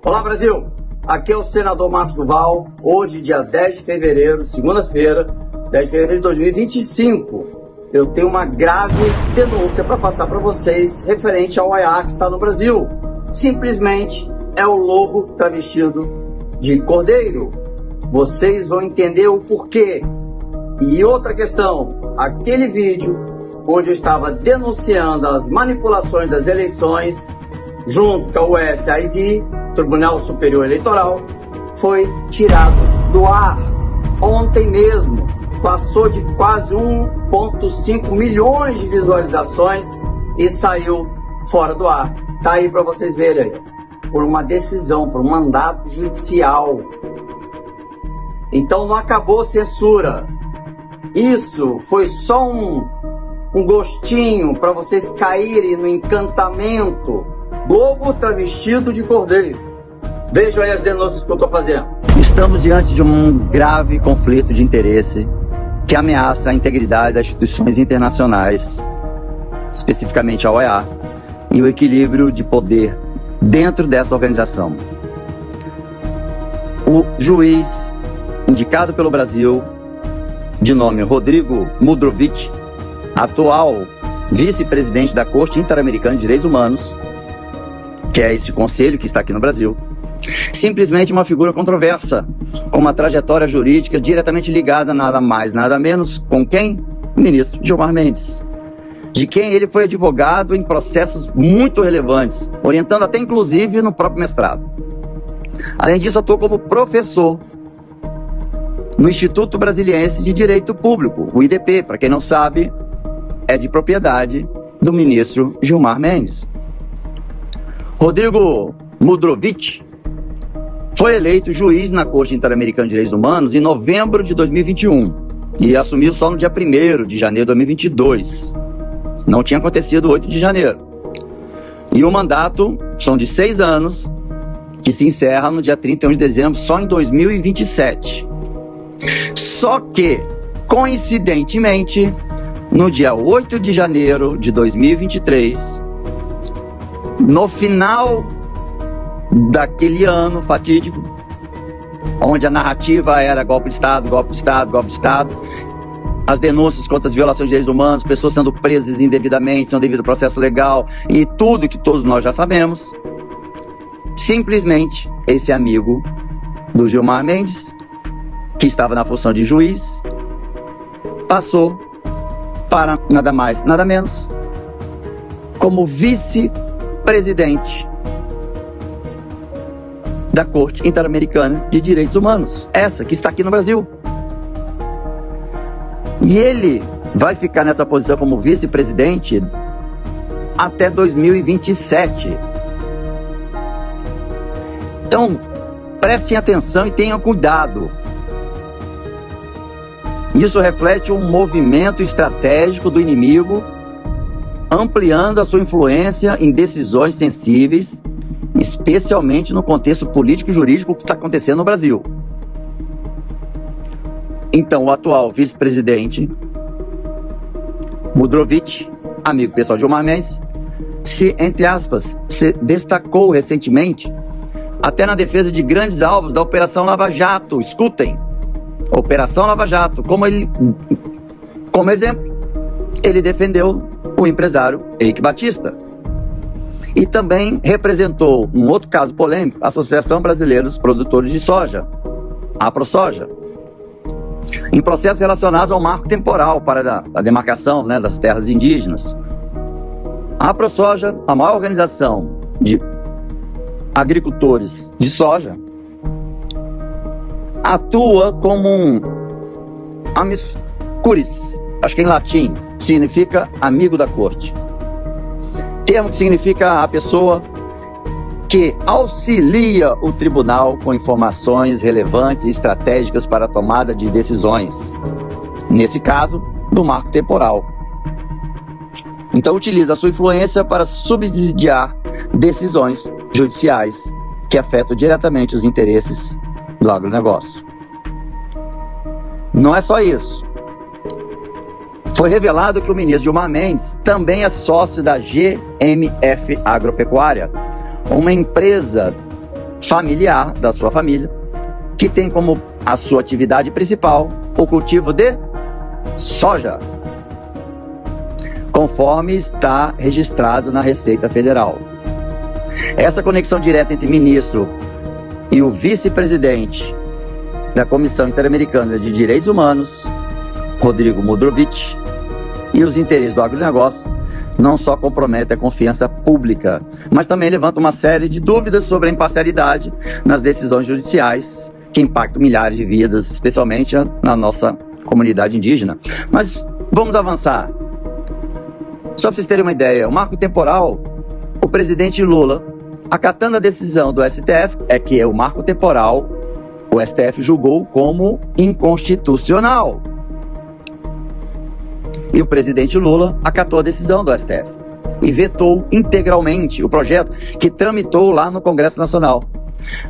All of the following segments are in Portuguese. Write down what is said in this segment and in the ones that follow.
Olá, Brasil! Aqui é o senador Marcos Duval. Hoje, dia 10 de fevereiro, segunda-feira, 10 de fevereiro de 2025, eu tenho uma grave denúncia para passar para vocês referente ao OEA que está no Brasil. Simplesmente é o lobo travestido de cordeiro. Vocês vão entender o porquê. E outra questão, aquele vídeo onde eu estava denunciando as manipulações das eleições junto com a USAID, Tribunal Superior Eleitoral, foi tirado do ar ontem mesmo. Passou de quase 1,5 milhões de visualizações e saiu fora do ar. Tá aí para vocês verem, por uma decisão, por um mandato judicial. Então não acabou censura. Isso foi só um gostinho para vocês caírem no encantamento lobo travestido de cordeiro. Vejam aí as denúncias que eu estou fazendo. Estamos diante de um grave conflito de interesse que ameaça a integridade das instituições internacionais, especificamente a OEA, e o equilíbrio de poder dentro dessa organização. O juiz indicado pelo Brasil, de nome Rodrigo Mudrovich, atual vice-presidente da Corte Interamericana de Direitos Humanos, que é esse conselho que está aqui no Brasil, simplesmente uma figura controversa, com uma trajetória jurídica diretamente ligada, nada mais, nada menos, com quem? O ministro Gilmar Mendes, de quem ele foi advogado em processos muito relevantes, orientando até inclusive no próprio mestrado. Além disso, atuou como professor no Instituto Brasiliense de Direito Público, o IDP, para quem não sabe, é de propriedade do ministro Gilmar Mendes. Rodrigo Mudrovich foi eleito juiz na Corte Interamericana de Direitos Humanos em novembro de 2021 e assumiu só no dia 1º de janeiro de 2022. Não tinha acontecido 8 de janeiro. E o mandato são de 6 anos, que se encerra no dia 31 de dezembro, só em 2027. Só que, coincidentemente, no dia 8 de janeiro de 2023, no final daquele ano fatídico, onde a narrativa era golpe de Estado, golpe de Estado, golpe de Estado, as denúncias contra as violações de direitos humanos, pessoas sendo presas indevidamente, sem o devido processo legal e tudo que todos nós já sabemos, simplesmente esse amigo do Gilmar Mendes, que estava na função de juiz, passou para nada mais, nada menos, como vice-presidente da Corte Interamericana de Direitos Humanos, essa que está aqui no Brasil. E ele vai ficar nessa posição como vice-presidente até 2027. Então, prestem atenção e tenham cuidado. Isso reflete um movimento estratégico do inimigo, ampliando a sua influência em decisões sensíveis, especialmente no contexto político e jurídico que está acontecendo no Brasil. Então, o atual vice-presidente Mudrovich, amigo pessoal de Gilmar Mendes, se, entre aspas, se destacou recentemente até na defesa de grandes alvos da Operação Lava Jato. Escutem, Operação Lava Jato, como exemplo, ele defendeu o empresário Eike Batista. E também representou um outro caso polêmico, a Associação Brasileira dos Produtores de Soja, a AproSoja, em processos relacionados ao marco temporal para a demarcação, das terras indígenas. A AproSoja, a maior organização de agricultores de soja, atua como um amicis curiae, acho que em latim significa amigo da corte. Termo que significa a pessoa que auxilia o tribunal com informações relevantes e estratégicas para a tomada de decisões, nesse caso, do marco temporal. Então utiliza a sua influência para subsidiar decisões judiciais que afetam diretamente os interesses do agronegócio. Não é só isso. Foi revelado que o ministro Gilmar Mendes também é sócio da GMF Agropecuária, uma empresa familiar da sua família, que tem como a sua atividade principal o cultivo de soja, conforme está registrado na Receita Federal. Essa conexão direta entre ministro e o vice-presidente da Comissão Interamericana de Direitos Humanos, Rodrigo Mudrovich, e os interesses do agronegócio não só compromete a confiança pública, mas também levanta uma série de dúvidas sobre a imparcialidade nas decisões judiciais que impactam milhares de vidas, especialmente na nossa comunidade indígena. Mas vamos avançar. Só para vocês terem uma ideia, o marco temporal, o presidente Lula, acatando a decisão do STF, é que o marco temporal, o STF julgou como inconstitucional. E o presidente Lula acatou a decisão do STF e vetou integralmente o projeto que tramitou lá no Congresso Nacional.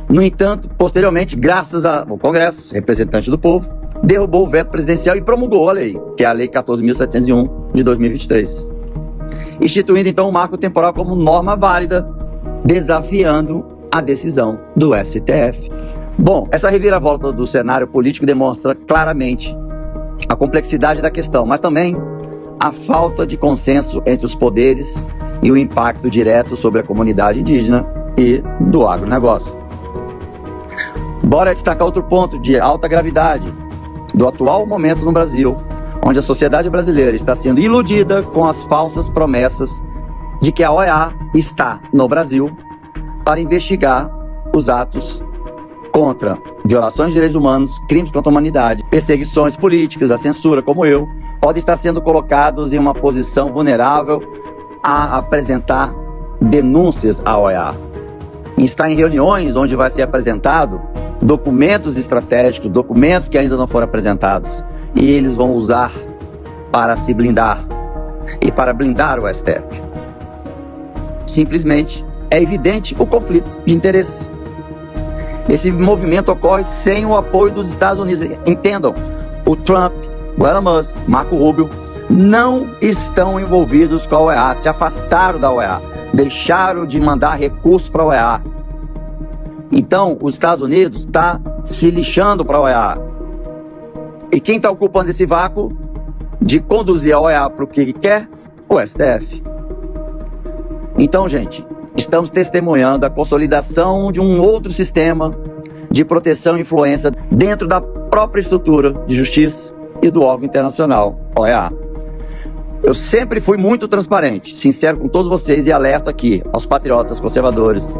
No entanto, posteriormente, graças ao Congresso, representante do povo, derrubou o veto presidencial e promulgou a lei, que é a Lei 14.701 de 2023. Instituindo então o marco temporal como norma válida, desafiando a decisão do STF. Bom, essa reviravolta do cenário político demonstra claramente a complexidade da questão, mas também a falta de consenso entre os poderes e o impacto direto sobre a comunidade indígena e do agronegócio. Bora destacar outro ponto de alta gravidade do atual momento no Brasil, onde a sociedade brasileira está sendo iludida com as falsas promessas de que a OEA está no Brasil para investigar os atos contra violações de direitos humanos, crimes contra a humanidade, perseguições políticas, a censura, como eu, podem estar sendo colocados em uma posição vulnerável a apresentar denúncias à OEA. E está em reuniões onde vai ser apresentado documentos estratégicos, documentos que ainda não foram apresentados, e eles vão usar para se blindar e para blindar o STF. Simplesmente é evidente o conflito de interesse. Esse movimento ocorre sem o apoio dos Estados Unidos. Entendam, o Trump, o Elon Musk, Marco Rubio não estão envolvidos com a OEA, se afastaram da OEA, deixaram de mandar recursos para a OEA. Então, os Estados Unidos estão se lixando para a OEA. E quem está ocupando esse vácuo de conduzir a OEA para o que quer? O STF. Então, gente, estamos testemunhando a consolidação de um outro sistema de proteção e influência dentro da própria estrutura de justiça e do órgão internacional, OEA. Eu sempre fui muito transparente, sincero com todos vocês e alerto aqui aos patriotas conservadores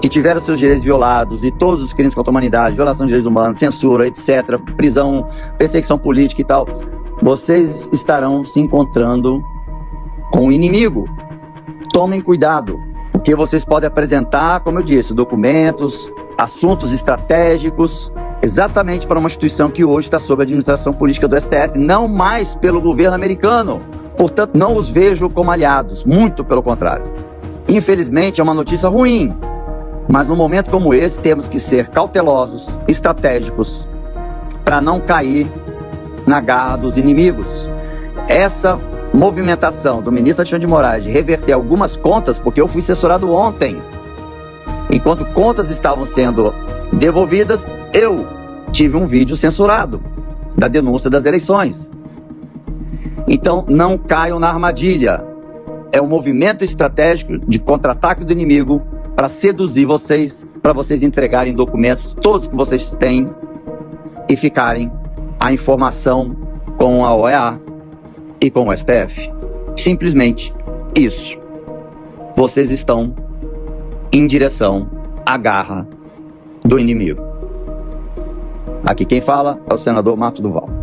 que tiveram seus direitos violados e todos os crimes contra a humanidade, violação de direitos humanos, censura, etc., prisão, perseguição política e tal. Vocês estarão se encontrando com o inimigo. Tomem cuidado, porque vocês podem apresentar, como eu disse, documentos, assuntos estratégicos, exatamente para uma instituição que hoje está sob a administração política do STF, não mais pelo governo americano. Portanto, não os vejo como aliados, muito pelo contrário. Infelizmente, é uma notícia ruim, mas num momento como esse, temos que ser cautelosos, estratégicos, para não cair na garra dos inimigos. Essa movimentação do ministro Alexandre de Moraes de reverter algumas contas, porque eu fui censurado ontem, enquanto contas estavam sendo devolvidas, eu tive um vídeo censurado da denúncia das eleições. Então não caiam na armadilha. É um movimento estratégico de contra-ataque do inimigo para seduzir vocês, para vocês entregarem documentos, todos que vocês têm, e ficarem a informação com a OEA e com o STF. Simplesmente isso. Vocês estão em direção à garra do inimigo. Aqui quem fala é o senador Marcos Duval.